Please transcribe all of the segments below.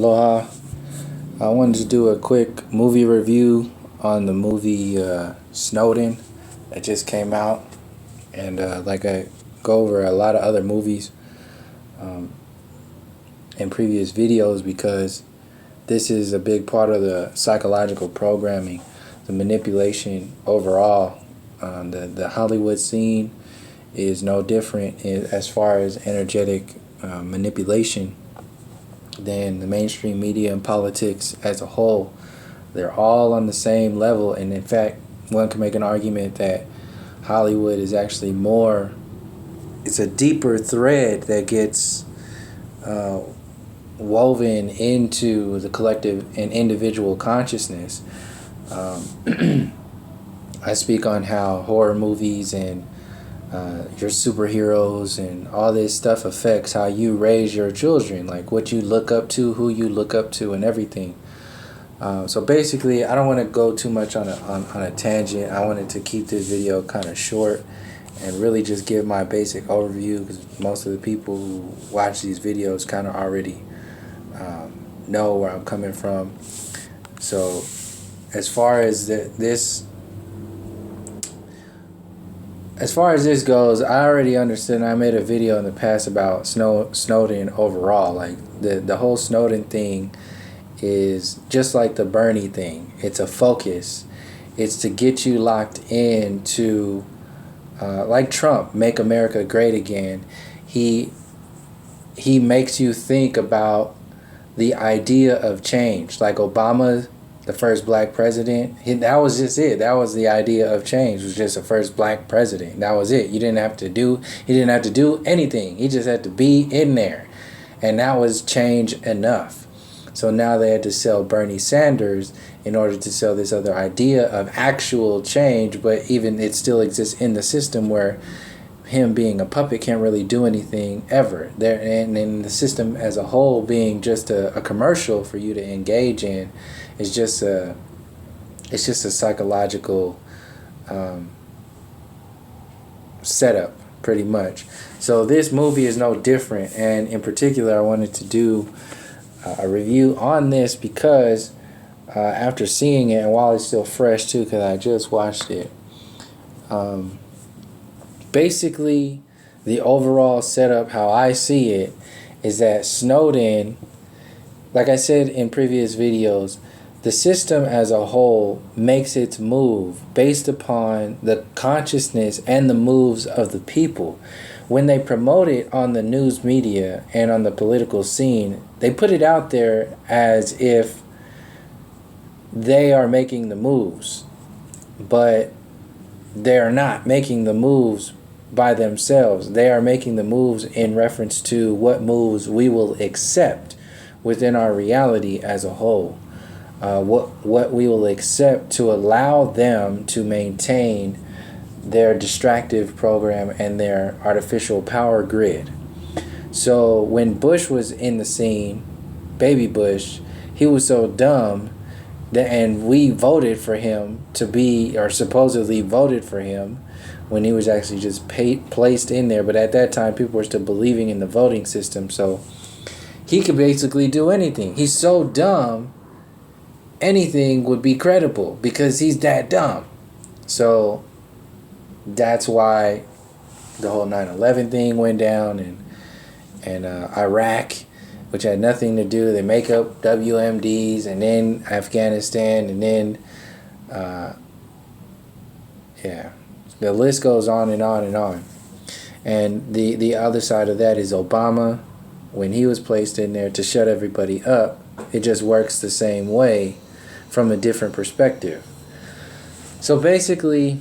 Aloha. I wanted to do a quick movie review on the movie Snowden that just came out. And like I go over a lot of other movies in previous videos because this is a big part of the psychological programming, the manipulation overall. The Hollywood scene is no different as far as energetic manipulation than the mainstream media and politics as a whole. They're all on the same level, and in fact, one can make an argument that Hollywood is actually more, it's a deeper thread that gets woven into the collective and individual consciousness. I speak on how horror movies and your superheroes and all this stuff affects how you raise your children, like what you look up to, who you look up to, and everything. So basically, I don't want to go too much on a tangent. I wanted to keep this video kind of short and really just give my basic overview, because most of the people who watch these videos kind of already know where I'm coming from. So as far as this goes, I already understand. I made a video in the past about Snowden overall. Like the whole Snowden thing is just like the Bernie thing. It's a focus. It's to get you locked into, like Trump, make America great again. He makes you think about the idea of change. Like Obama, the first black president, that was just it. That was the idea of change, was just the first black president. That was it. He didn't have to do anything. He just had to be in there. And that was change enough. So now they had to sell Bernie Sanders in order to sell this other idea of actual change, but even it still exists in the system where him being a puppet can't really do anything ever. There, and in the system as a whole being just a commercial for you to engage in, it's just a psychological setup, pretty much. So this movie is no different, and in particular, I wanted to do a review on this because after seeing it, and while it's still fresh too, because I just watched it, basically the overall setup, how I see it, is that Snowden, like I said in previous videos, the system as a whole makes its move based upon the consciousness and the moves of the people. When they promote it on the news media and on the political scene, they put it out there as if they are making the moves, but they're not making the moves by themselves. They are making the moves in reference to what moves we will accept within our reality as a whole. What we will accept to allow them to maintain their distractive program and their artificial power grid. So when Bush was in the scene, baby Bush, he was so dumb that, and we voted for him to be, or supposedly voted for him, when he was actually just placed in there. But at that time, people were still believing in the voting system. So he could basically do anything. He's so dumb, anything would be credible because he's that dumb. So that's why the whole 9/11 thing went down, and Iraq, which had nothing to do. They make up WMDs, and then Afghanistan, and then the list goes on and on and on. And the other side of that is Obama, when he was placed in there to shut everybody up. It just works the same way from a different perspective. So basically,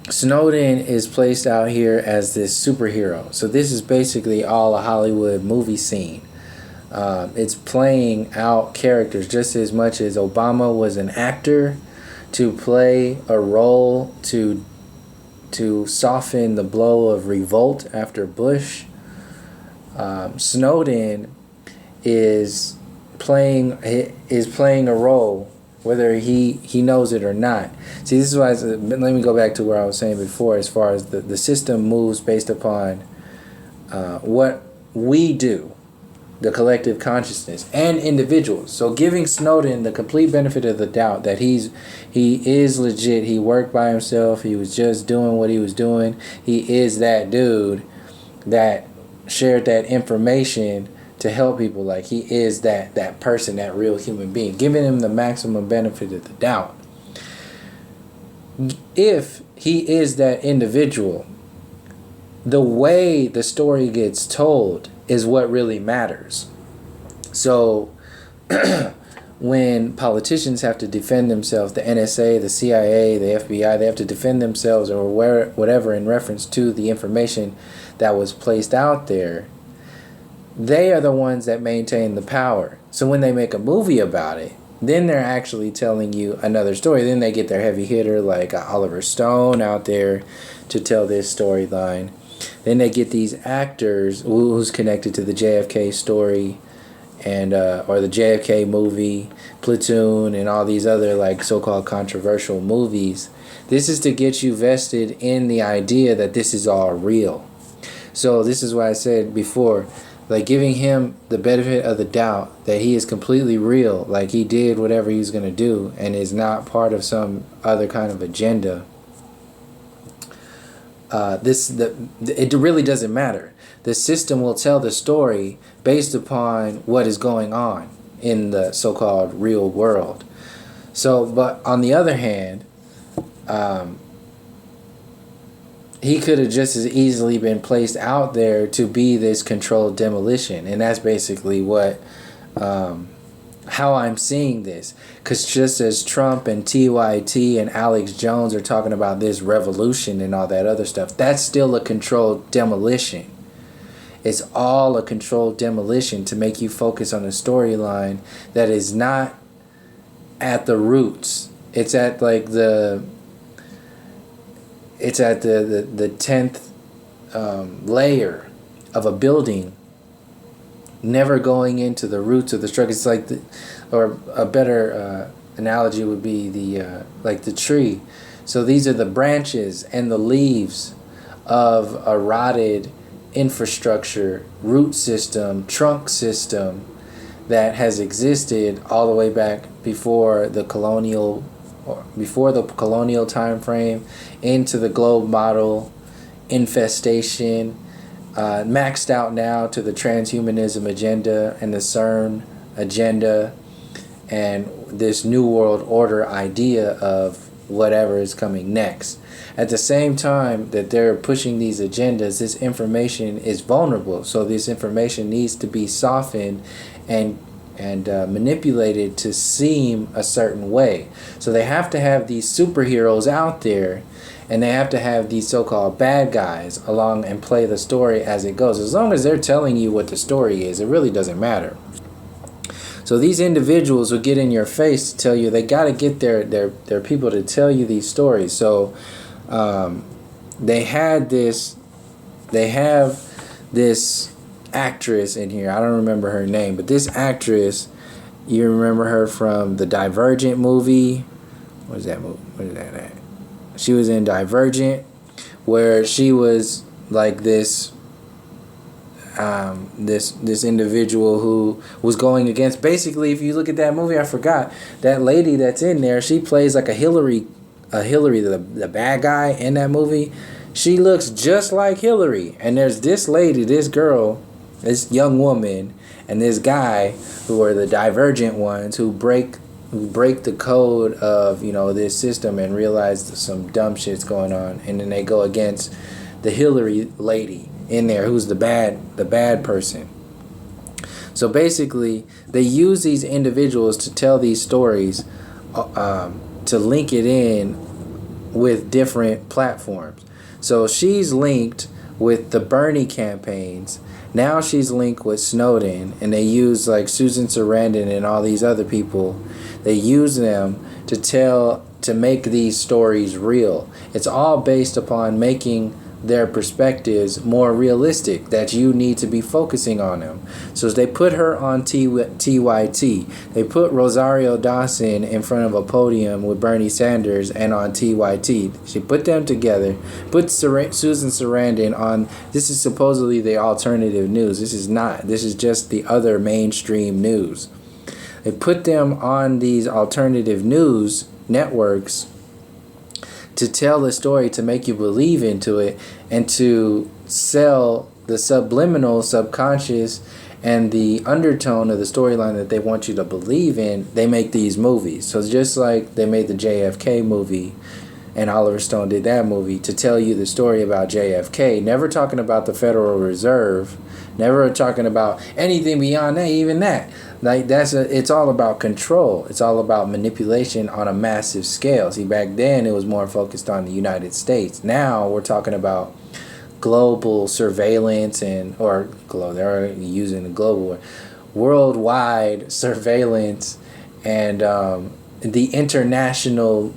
Snowden is placed out here as this superhero. So this is basically all a Hollywood movie scene. It's playing out characters just as much as Obama was an actor to play a role to soften the blow of revolt after Bush. Snowden is playing a role, whether he knows it or not. See, this is why, let me go back to where I was saying before, as far as the system moves based upon what we do. the collective consciousness and individuals. So giving Snowden the complete benefit of the doubt that he is legit. He worked by himself. He was just doing what he was doing. He is that dude that shared that information to help people. Like, he is that person, that real human being. Giving him the maximum benefit of the doubt. If he is that individual, the way the story gets told is what really matters. So when politicians have to defend themselves, the NSA, the CIA, the FBI, they have to defend themselves or whatever in reference to the information that was placed out there, they are the ones that maintain the power. So when they make a movie about it, then they're actually telling you another story. Then they get their heavy hitter like Oliver Stone out there to tell this storyline. Then they get these actors who's connected to the JFK story and or the JFK movie, Platoon, and all these other like so-called controversial movies. This is to get you vested in the idea that this is all real. So this is why I said before, like giving him the benefit of the doubt that he is completely real, like he did whatever he was going to do and is not part of some other kind of agenda. It really doesn't matter. The system will tell the story based upon what is going on in the so-called real world. So, but on the other hand, he could have just as easily been placed out there to be this controlled demolition, and that's basically what how I'm seeing this. Because just as Trump and TYT and Alex Jones are talking about this revolution and all that other stuff, that's still a controlled demolition. It's all a controlled demolition to make you focus on a storyline that is not at the roots. It's at like the 10th layer of a building, never going into the roots of the structure. It's like or a better analogy would be like the tree. So these are the branches and the leaves of a rotted infrastructure, root system, trunk system that has existed all the way back before the colonial time frame into the globe model infestation, maxed out now to the transhumanism agenda and the CERN agenda and this new world order idea of whatever is coming next. At the same time that they're pushing these agendas, this information is vulnerable. So this information needs to be softened and manipulated to seem a certain way. So they have to have these superheroes out there, and they have to have these so-called bad guys along and play the story as it goes. As long as they're telling you what the story is, it really doesn't matter. So these individuals will get in your face to tell you they got to get their people to tell you these stories. So they have this actress in here. I don't remember her name, but this actress, you remember her from the Divergent movie. What is that movie? What is that at? She was in Divergent, where she was like this individual who was going against, basically, if you look at that movie, I forgot, that lady that's in there, she plays like a Hillary, the bad guy in that movie. She looks just like Hillary. And there's this lady, this girl, this young woman, and this guy who are the Divergent ones who break the code of, this system and realize some dumb shit's going on, and then they go against the Hillary lady in there who's the bad person. So basically they use these individuals to tell these stories, to link it in with different platforms. So she's linked with the Bernie campaigns. Now she's linked with Snowden, and they use like Susan Sarandon and all these other people. They use them to make these stories real. It's all based upon making their perspectives more realistic, that you need to be focusing on them. So they put her on TYT. They put Rosario Dawson in front of a podium with Bernie Sanders and on TYT. She put them together, put Susan Sarandon on. This is supposedly the alternative news. This is not. This is just the other mainstream news. They put them on these alternative news networks to tell the story, to make you believe into it, and to sell the subliminal, subconscious, and the undertone of the storyline that they want you to believe in. They make these movies. So just like they made the JFK movie, and Oliver Stone did that movie to tell you the story about JFK, never talking about the Federal Reserve, never talking about anything beyond that, even that. Like it's all about control. It's all about manipulation on a massive scale. See, back then it was more focused on the United States. Now we're talking about global surveillance they're already using the global word, worldwide surveillance, and the international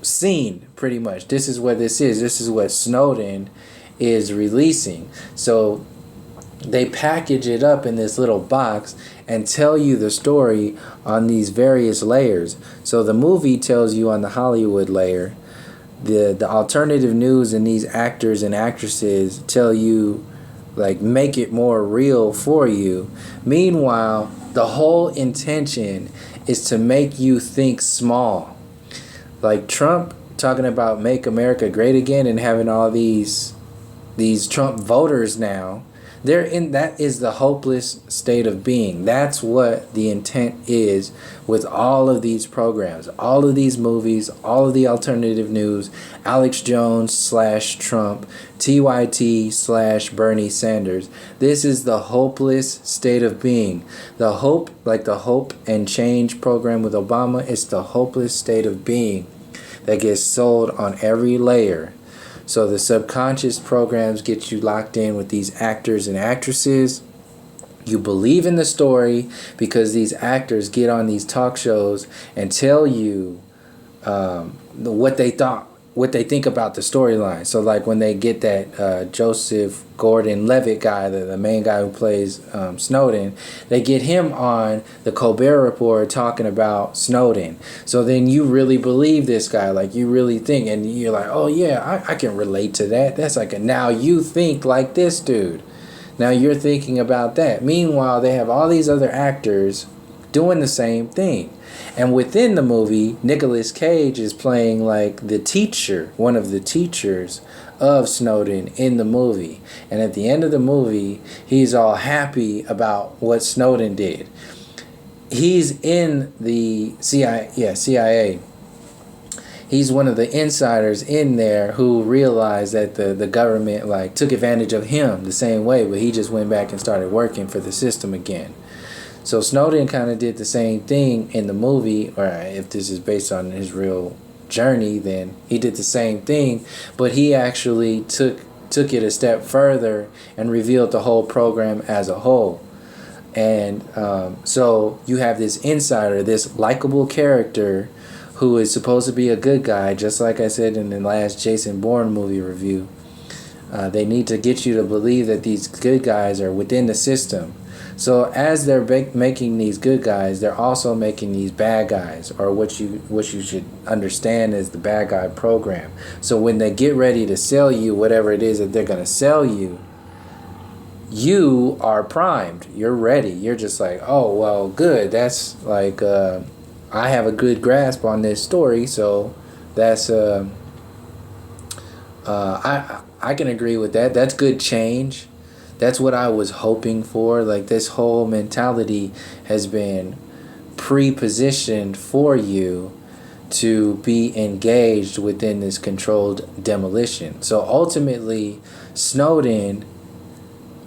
scene. Pretty much, this is what this is. This is what Snowden is releasing. So they package it up in this little box and tell you the story on these various layers. So the movie tells you on the Hollywood layer. The alternative news and these actors and actresses tell you, like, make it more real for you. Meanwhile, the whole intention is to make you think small. Like Trump talking about make America great again and having all these Trump voters now. That is the hopeless state of being. That's what the intent is with all of these programs, all of these movies, all of the alternative news, Alex Jones / Trump, TYT / Bernie Sanders. This is the hopeless state of being. The hope, like the Hope and Change program with Obama, is the hopeless state of being that gets sold on every layer. So the subconscious programs get you locked in with these actors and actresses. You believe in the story because these actors get on these talk shows and tell you what they think about the storyline. So like when they get that Joseph Gordon-Levitt guy, the main guy who plays Snowden, they get him on the Colbert Report talking about Snowden. So then you really believe this guy, like you really think, and you're like, oh yeah, I can relate to that. That's like now you think like this dude. Now you're thinking about that. Meanwhile, they have all these other actors doing the same thing. And within the movie, Nicolas Cage is playing like the teacher, one of the teachers of Snowden in the movie. And at the end of the movie, he's all happy about what Snowden did. He's in the CIA. He's one of the insiders in there who realized that the government like took advantage of him the same way, but he just went back and started working for the system again. So Snowden kind of did the same thing in the movie, or if this is based on his real journey, then he did the same thing, but he actually took it a step further and revealed the whole program as a whole. And so you have this insider, this likable character who is supposed to be a good guy, just like I said in the last Jason Bourne movie review. They need to get you to believe that these good guys are within the system. So as they're making these good guys, they're also making these bad guys, or what you should understand as the bad guy program. So when they get ready to sell you whatever it is that they're going to sell you, you are primed. You're ready. You're just like, oh, well, good. That's like, I have a good grasp on this story, so that's, I can agree with that. That's good change. That's what I was hoping for. Like, this whole mentality has been pre-positioned for you to be engaged within this controlled demolition. So ultimately, Snowden,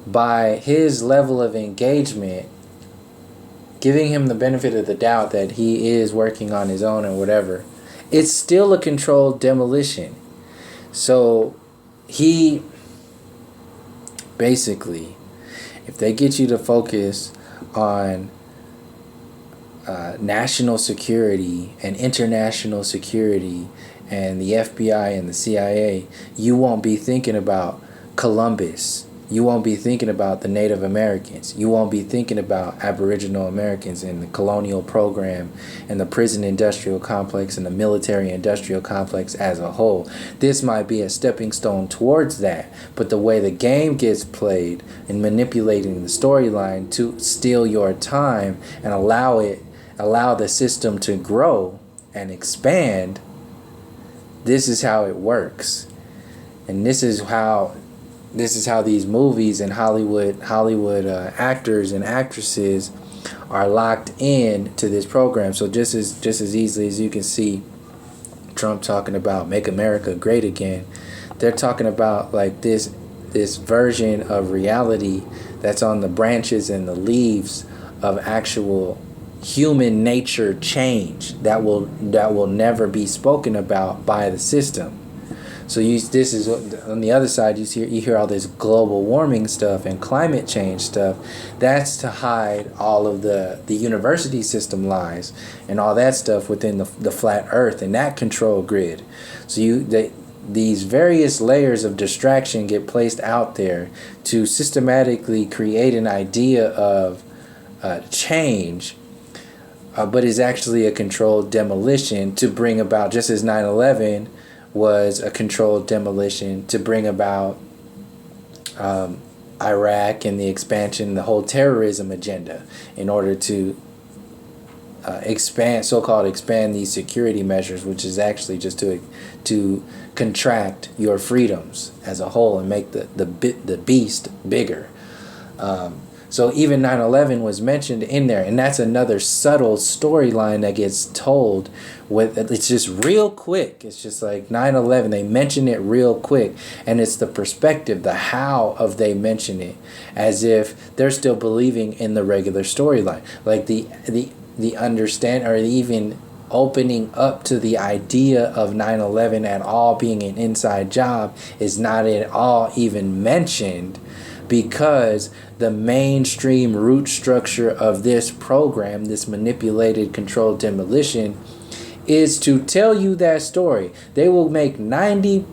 by his level of engagement, giving him the benefit of the doubt that he is working on his own or whatever, it's still a controlled demolition. So he basically, if they get you to focus on national security and international security and the FBI and the CIA, you won't be thinking about Columbus. You won't be thinking about the Native Americans. You won't be thinking about Aboriginal Americans and the colonial program and the prison industrial complex and the military industrial complex as a whole. This might be a stepping stone towards that, but the way the game gets played and manipulating the storyline to steal your time and allow the system to grow and expand, this is how it works. And this is how these movies and Hollywood actors and actresses are locked in to this program. So just as easily as you can see Trump talking about make America great again, they're talking about like this version of reality that's on the branches and the leaves of actual human nature change that will never be spoken about by the system. So this is on the other side. You hear all this global warming stuff and climate change stuff. That's to hide all of the university system lies and all that stuff within the flat Earth and that control grid. So these various layers of distraction get placed out there to systematically create an idea of change, but is actually a controlled demolition to bring about, just as 9/11 was a controlled demolition to bring about Iraq and the expansion, the whole terrorism agenda, in order to expand these security measures, which is actually just to contract your freedoms as a whole and make the beast bigger. So even 9/11 was mentioned in there, and that's another subtle storyline that gets told. It's just real quick. It's just like 9/11. They mention it real quick, and it's the perspective, the how of they mention it, as if they're still believing in the regular storyline, like the understand or even opening up to the idea of 9/11 at all being an inside job is not at all even mentioned. Because the mainstream root structure of this program, this manipulated, controlled demolition, is to tell you that story. They will make 90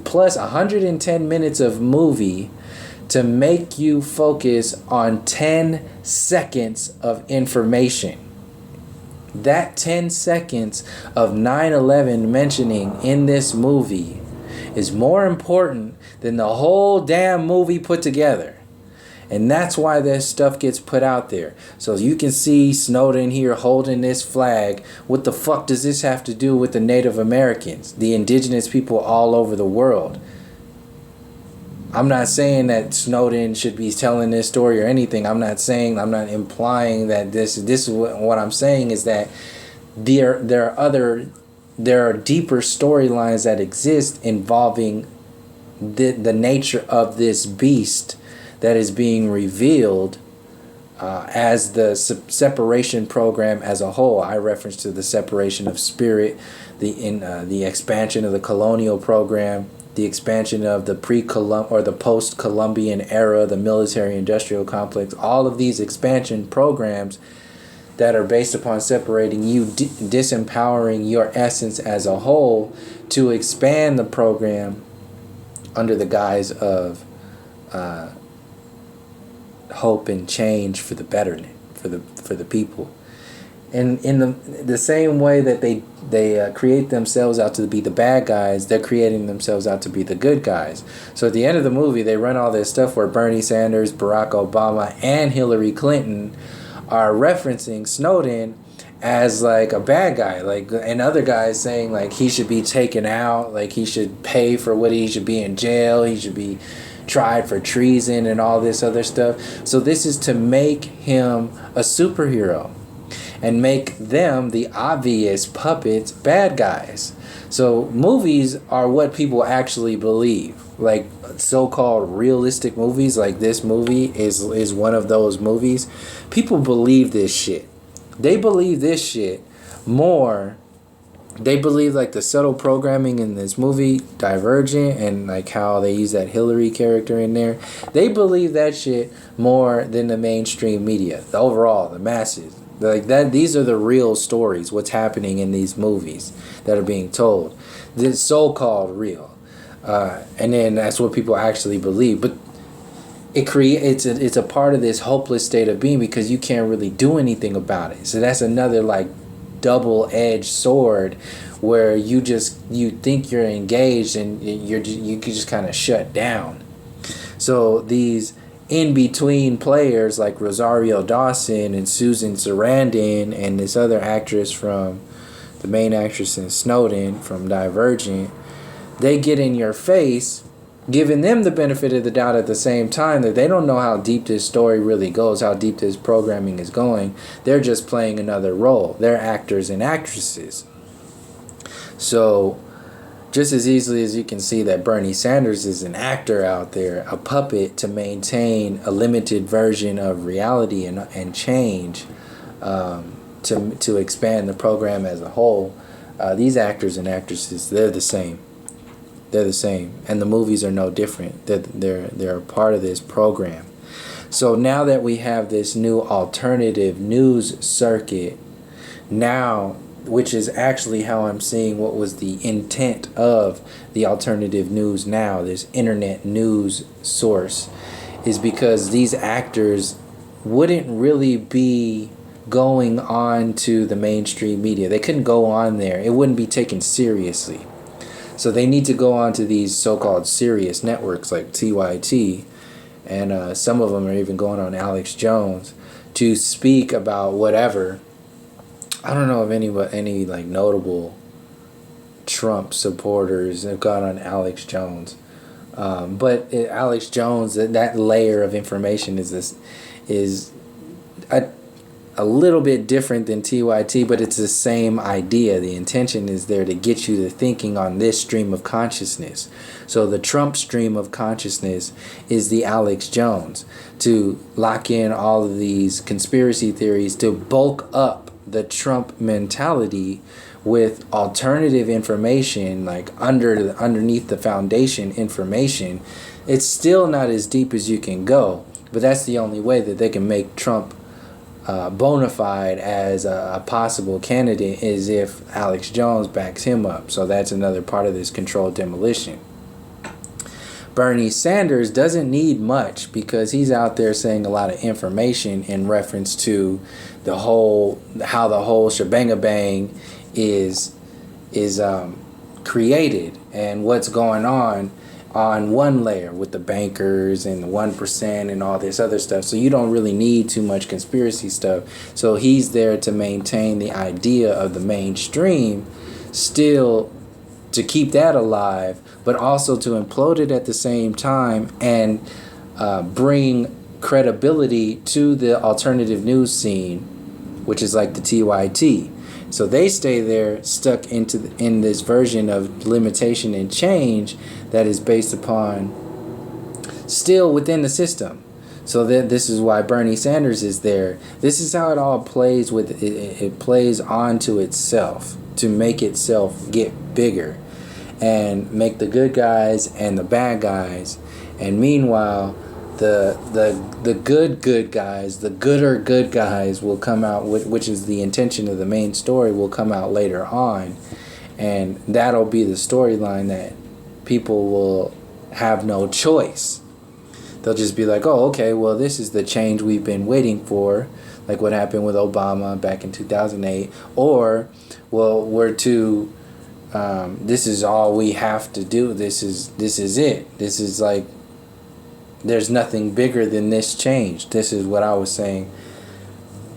plus 110 minutes of movie to make you focus on 10 seconds of information. That 10 seconds of 9/11 mentioning in this movie is more important than the whole damn movie put together. And that's why this stuff gets put out there. So you can see Snowden here holding this flag. What the fuck does this have to do with the Native Americans, the indigenous people all over the world? I'm not saying that Snowden should be telling this story or anything. I'm not implying that this is what I'm saying is that there are deeper storylines that exist involving the nature of this beast that is being revealed as the separation program as a whole. I reference to the separation of spirit, the expansion of the colonial program, the expansion of the the post-Columbian era, the military-industrial complex. All of these expansion programs that are based upon separating you, disempowering your essence as a whole, to expand the program under the guise of hope and change for the betterment, for the people. And in the same way that they create themselves out to be the bad guys, they're creating themselves out to be the good guys. So at the end of the movie, they run all this stuff where Bernie Sanders, Barack Obama, and Hillary Clinton are referencing Snowden as like a bad guy, like, and other guys saying like he should be taken out, like he should pay for what he should be in jail, he should be tried for treason and all this other stuff. So this is to make him a superhero and make them the obvious puppets, bad guys. So movies are what people actually believe. Like so-called realistic movies, like this movie is one of those movies. People believe this shit. They believe this shit more. They believe like the subtle programming in this movie, Divergent, and like how they use that Hillary character in there. They believe that shit more than the mainstream media. The overall, the masses. Like that, these are the real stories. What's happening in these movies that are being told, this so-called real, and then that's what people actually believe. But it's a part of this hopeless state of being because you can't really do anything about it. So that's another like double-edged sword, where you think you're engaged and you can just kind of shut down. So these in-between players like Rosario Dawson and Susan Sarandon and this other actress from the main actress in Snowden from Divergent, they get in your face, giving them the benefit of the doubt at the same time that they don't know how deep this story really goes, how deep this programming is going. They're just playing another role. They're actors and actresses. So just as easily as you can see that Bernie Sanders is an actor out there, a puppet to maintain a limited version of reality and change, to expand the program as a whole, these actors and actresses, they're the same. They're the same, and the movies are no different. They're a part of this program. So now that we have this new alternative news circuit, now, which is actually how I'm seeing what was the intent of the alternative news now, this internet news source, is because these actors wouldn't really be going on to the mainstream media. They couldn't go on there. It wouldn't be taken seriously. So they need to go on to these so-called serious networks like TYT, and some of them are even going on Alex Jones to speak about whatever. I don't know if any like notable Trump supporters have gone on Alex Jones, but Alex Jones, that layer of information is a little bit different than TYT, but it's the same idea. The intention is there to get you to thinking on this stream of consciousness. So the Trump stream of consciousness is the Alex Jones, to lock in all of these conspiracy theories, to bulk up the Trump mentality with alternative information, like underneath the foundation information. It's still not as deep as you can go, but that's the only way that they can make Trump bona fide as a possible candidate, is if Alex Jones backs him up. So that's another part of this controlled demolition. Bernie Sanders doesn't need much because he's out there saying a lot of information in reference to how the whole shebang is created and what's going on one layer with the bankers and the 1% and all this other stuff. So you don't really need too much conspiracy stuff. So he's there to maintain the idea of the mainstream, still to keep that alive, but also to implode it at the same time and bring credibility to the alternative news scene, which is like the TYT. So they stay there stuck in this version of limitation and change that is based upon still within the system. So then this is why Bernie Sanders is there. This is how it all plays with it plays onto itself to make itself get bigger and make the good guys and the bad guys. And meanwhile, the good guys, the gooder good guys will come out, which is the intention of the main story, will come out later on, and that'll be the storyline that people will have no choice. They'll just be like, oh, okay, well, this is the change we've been waiting for, like what happened with Obama back in 2008, or, well, this is all we have to do. This is it. This is like, there's nothing bigger than this change. This is what I was saying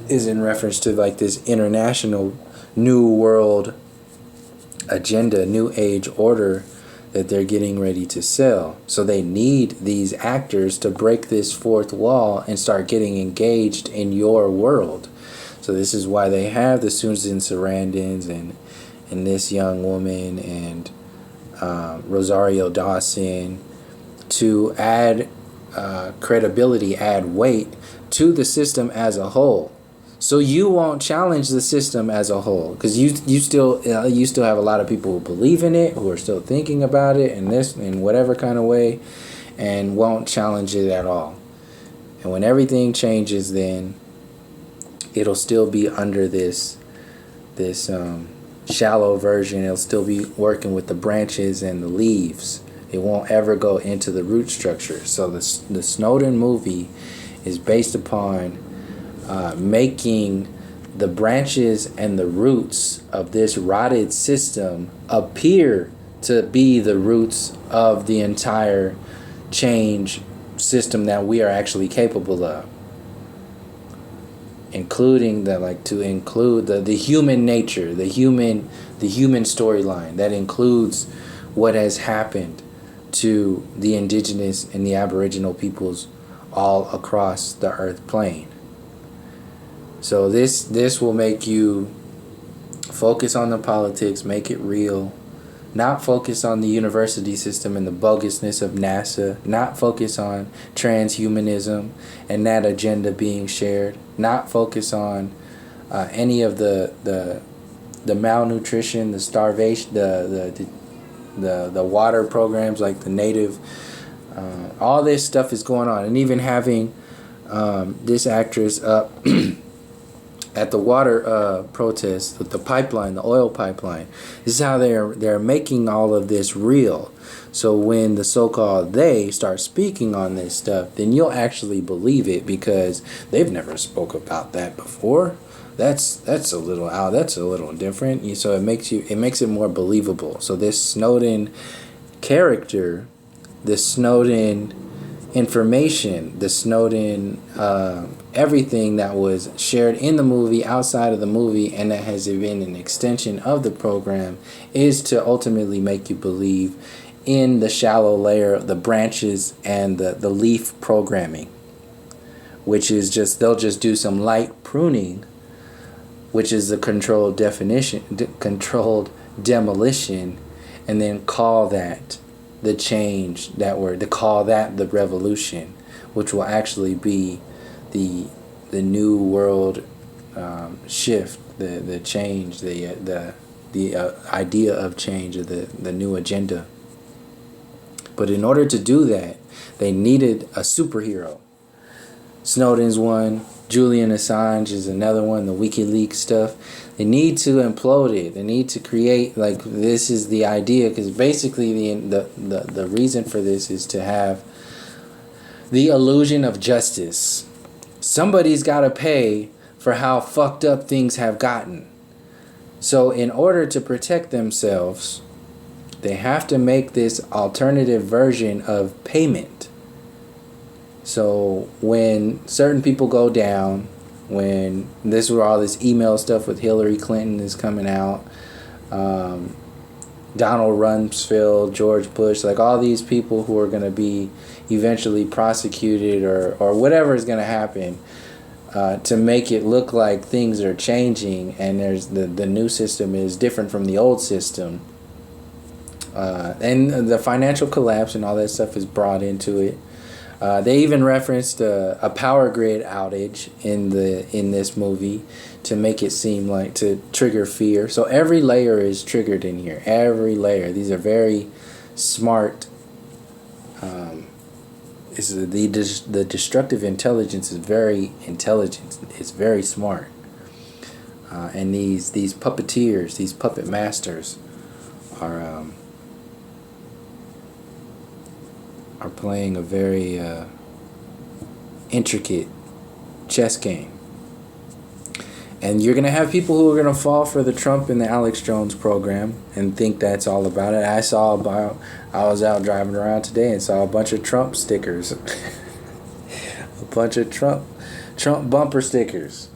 is in reference to like this international new world agenda, new age order that they're getting ready to sell. So they need these actors to break this fourth wall and start getting engaged in your world. So this is why they have the Susan Sarandons and this young woman and Rosario Dawson to add credibility, add weight to the system as a whole. So you won't challenge the system as a whole, because you still have a lot of people who believe in it, who are still thinking about it in whatever kind of way, and won't challenge it at all. And when everything changes, then it'll still be under this shallow version. It'll still be working with the branches and the leaves. It won't ever go into the root structure. So the Snowden movie is based upon making the branches and the roots of this rotted system appear to be the roots of the entire change system that we are actually capable of, including to include the human nature, the human storyline that includes what has happened to the indigenous and the aboriginal peoples all across the earth plane. So this will make you focus on the politics, make it real, not focus on the university system and the bogusness of NASA, not focus on transhumanism and that agenda being shared, not focus on any of the malnutrition, the starvation, the water programs like the native. All this stuff is going on, and even having this actress up at the water protest with the pipeline, the oil pipeline. This is how they're making all of this real. So when the so-called they start speaking on this stuff, then you'll actually believe it, because they've never spoke about that before. That's a little out. That's a little different. So it makes it more believable. So this Snowden character, the Snowden information, the Snowden everything that was shared in the movie, outside of the movie, and that has been an extension of the program, is to ultimately make you believe in the shallow layer, the branches and the leaf programming, which is just, they'll just do some light pruning, which is the controlled demolition, and then call that the change, to call that the revolution, which will actually be the new world shift, the change, the idea of change, or the new agenda. But in order to do that, they needed a superhero. Snowden's one, Julian Assange is another one, the WikiLeaks stuff. They need to implode it. They need to create, this is the idea, because basically the reason for this is to have the illusion of justice. Somebody's got to pay for how fucked up things have gotten. So in order to protect themselves, they have to make this alternative version of payment. So when certain people go down, when this is where all this email stuff with Hillary Clinton is coming out, Donald Rumsfeld, George Bush, all these people who are going to be eventually prosecuted or whatever is going to happen, to make it look like things are changing and there's the new system is different from the old system. And the financial collapse and all that stuff is brought into it. They even referenced a power grid outage in this movie to make it seem like, to trigger fear. So every layer is triggered in here. Every layer. These are very smart. The destructive intelligence is very intelligent. It's very smart. And these puppeteers, these puppet masters, are playing a very intricate chess game. And you're going to have people who are going to fall for the Trump and the Alex Jones program and think that's all about it. I was out driving around today and saw a bunch of Trump stickers. A bunch of Trump bumper stickers.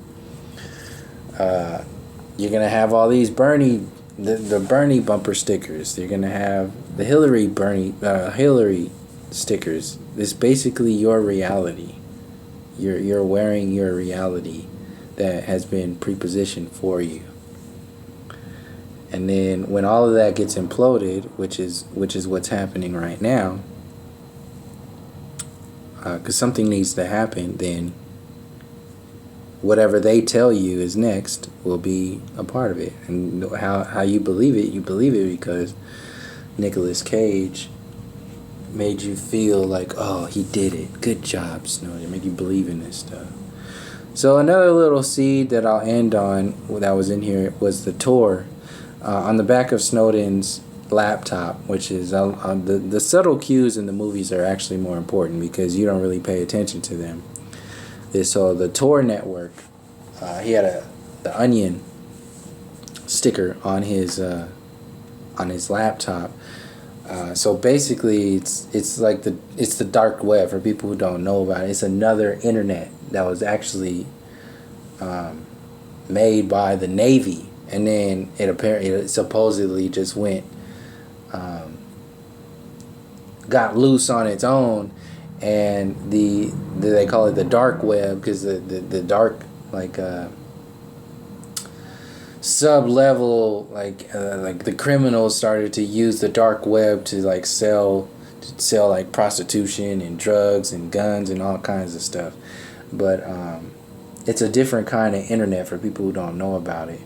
You're going to have all these Bernie, the Bernie bumper stickers. You're going to have the Hillary stickers. It's basically your reality. You're wearing your reality that has been prepositioned for you. And then when all of that gets imploded, which is what's happening right now, because something needs to happen, then whatever they tell you is next will be a part of it. And how you believe it because Nicolas Cage made you feel like, oh, he did it. Good job, Snowden. Make you believe in this stuff. So another little seed that I'll end on that was in here was the Tor on the back of Snowden's laptop, which is the subtle cues in the movies are actually more important because you don't really pay attention to them. So the Tor network, he had the Onion sticker on his laptop. So basically, it's like it's the dark web for people who don't know about it. It's another internet that was actually made by the Navy, and then it supposedly just went got loose on its own, and they call it the dark web because the dark sub-level like the criminals started to use the dark web to sell like prostitution and drugs and guns and all kinds of stuff. But it's a different kind of internet for people who don't know about it.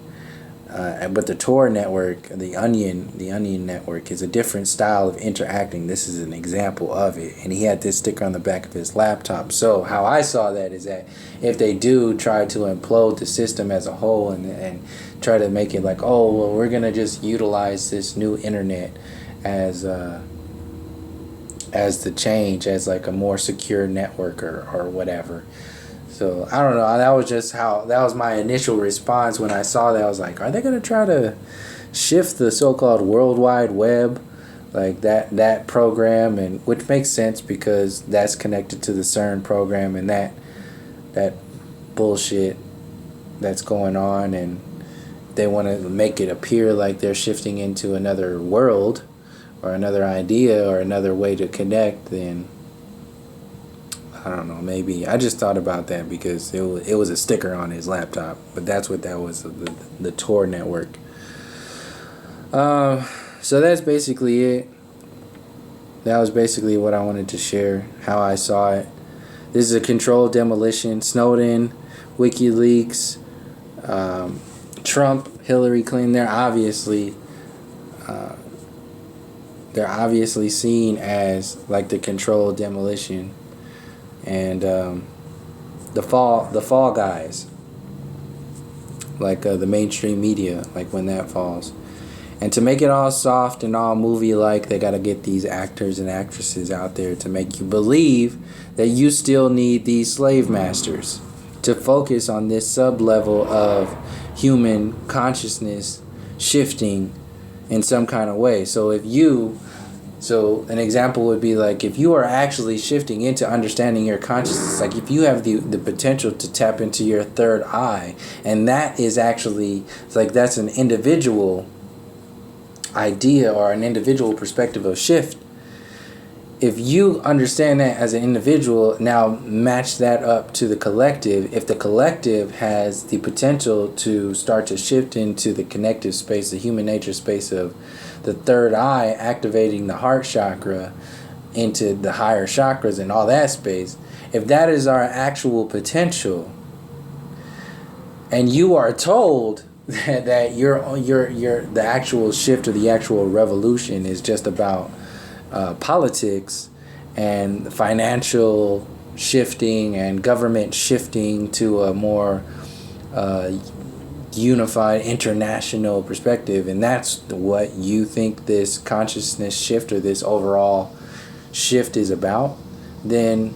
But the Tor network, the Onion network, is a different style of interacting. This is an example of it. And he had this sticker on the back of his laptop. So how I saw that is that if they do try to implode the system as a whole and try to make it like, oh, well, we're going to just utilize this new internet as the change, as like a more secure network or whatever. So I don't know. That was my initial response when I saw that. I was like, are they going to try to shift the so-called World Wide Web, like that program, and which makes sense because that's connected to the CERN program and that bullshit that's going on, and they want to make it appear like they're shifting into another world or another idea or another way to connect. Then I don't know, maybe I just thought about that because it was a sticker on his laptop, but that's what that was, the Tor network. So that's basically it. That was basically what I wanted to share, how I saw it. This is a controlled demolition. Snowden, WikiLeaks, Trump, Hillary Clinton, they're obviously seen as like the controlled demolition. And the fall guys, like the mainstream media, like when that falls. And to make it all soft and all movie-like, they got to get these actors and actresses out there to make you believe that you still need these slave masters to focus on this sub-level of human consciousness shifting in some kind of way. So an example would be like if you are actually shifting into understanding your consciousness, like if you have the potential to tap into your third eye, and that is actually like that's an individual idea or an individual perspective of shift. If you understand that as an individual, now match that up to the collective. If the collective has the potential to start to shift into the connective space, the human nature space of the third eye, activating the heart chakra into the higher chakras and all that space, if that is our actual potential, and you are told that the actual shift or the actual revolution is just about politics and financial shifting and government shifting to a more unified international perspective, and that's what you think this consciousness shift or this overall shift is about, then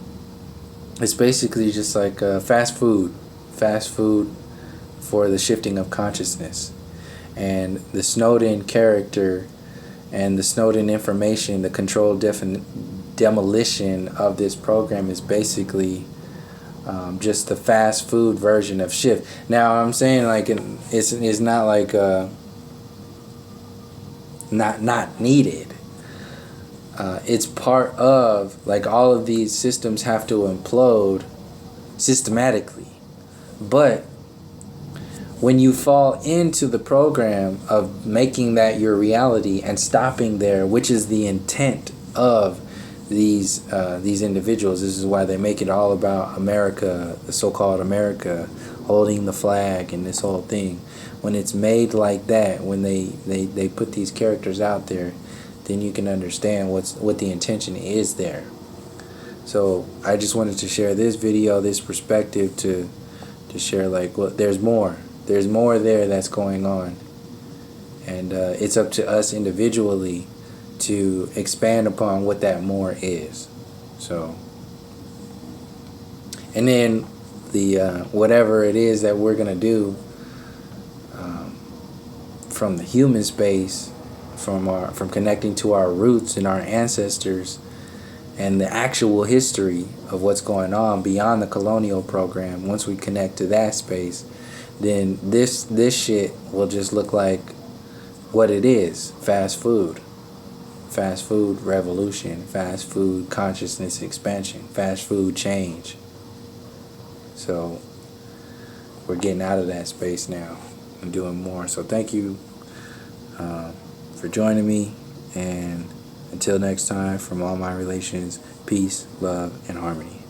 it's basically just like fast food for the shifting of consciousness. And the Snowden character and the Snowden information, the controlled demolition of this program is basically just the fast food version of shift. Now I'm saying like it's not like not needed. It's part of, like, all of these systems have to implode systematically, but when you fall into the program of making that your reality and stopping there, which is the intent of these individuals. This is why they make it all about America, the so-called America, holding the flag and this whole thing. When it's made like that, when they put these characters out there, then you can understand what the intention is there. So I just wanted to share this video, this perspective to to share like, well, there's more there that's going on, and it's up to us individually to expand upon what that more is. So, and then the whatever it is that we're gonna do from the human space, from connecting to our roots and our ancestors, and the actual history of what's going on beyond the colonial program. Once we connect to that space, then this shit will just look like what it is: fast food revolution, fast food consciousness expansion, fast food change. So we're getting out of that space now and doing more. So thank you for joining me, and until next time, from all my relations, peace, love, and harmony.